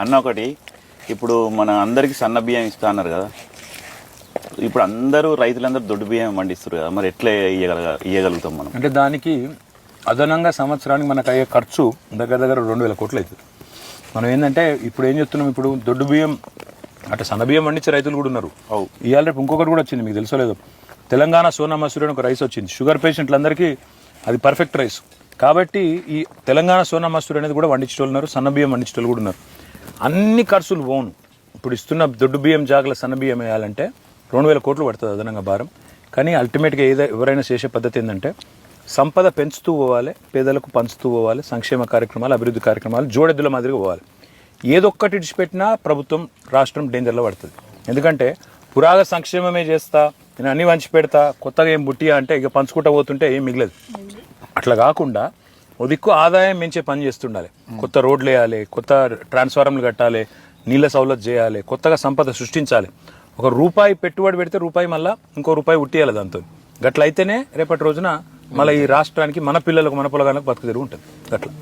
అన్న ఒకటి ఇప్పుడు మన అందరికి సన్న బియ్యం ఇస్తా అన్నారు కదా, ఇప్పుడు రైతులందరూ దొడ్డు బియ్యం పండిస్తారు కదా, మరి ఎట్లా ఇయ్యగలుగుతాం మనం? అంటే దానికి అదనంగా సంవత్సరానికి మనకు అయ్యే ఖర్చు దగ్గర 2,000 కోట్లు అవుతుంది. మనం ఏంటంటే ఇప్పుడు ఏం చెప్తున్నాం, ఇప్పుడు దొడ్డు బియ్యం అంటే సన్న బియ్యం పండించే రైతులు కూడా ఉన్నారు. ఇవాళ రేపు ఇంకొకటి కూడా వచ్చింది, మీకు తెలుసో లేదో, తెలంగాణ సోనా మసూరి అని ఒక రైస్ వచ్చింది. షుగర్ పేషెంట్లందరికీ అది పర్ఫెక్ట్ రైస్. కాబట్టి ఈ తెలంగాణ సోనా మసూరి అనేది కూడా పండించేటోళ్ళు ఉన్నారు, సన్న బియ్యం పండించేటోళ్ళు కూడా ఉన్నారు. అన్ని ఖర్చులు పోను. ఇప్పుడు ఇస్తున్న దొడ్డు బియ్యం జాగల సన్న బియ్యం వేయాలంటే 2,000 కోట్లు పడుతుంది అదనంగా భారం. కానీ అల్టిమేట్గా ఎవరైనా చేసే పద్ధతి ఏంటంటే సంపద పెంచుతూ పోవాలి, పేదలకు పంచుతూ పోవాలి, సంక్షేమ కార్యక్రమాలు, అభివృద్ధి కార్యక్రమాలు జోడెద్దుల మాదిరిగా పోవాలి. ఏదొక్కటి ఇడిచిపెట్టినా ప్రభుత్వం, రాష్ట్రం డేంజర్లో పడుతుంది. ఎందుకంటే పురాగ సంక్షేమమే చేస్తా, నేను అన్ని వంచి పెడతా, కొత్తగా ఏం బుట్టియా అంటే ఇక పంచుకుంటా పోతుంటే ఏం మిగలేదు. అట్లా కాకుండా ఓ దిక్కు ఆదాయం పెంచే పని చేస్తుండాలి. కొత్త రోడ్లు వేయాలి, కొత్త ట్రాన్స్ఫార్మర్లు కట్టాలి, నీళ్ళ సౌలత్ చేయాలి, కొత్తగా సంపద సృష్టించాలి. ₹1 పెట్టుబడి పెడితే రూపాయి మళ్ళీ ఇంకో రూపాయి ఉట్టియాలి దాంతో. గట్లయితేనే రేపటి రోజున మళ్ళీ ఈ రాష్ట్రానికి, మన పిల్లలకు, మన పొలగాలకు బతుకు తెరుగు ఉంటుంది. గట్లా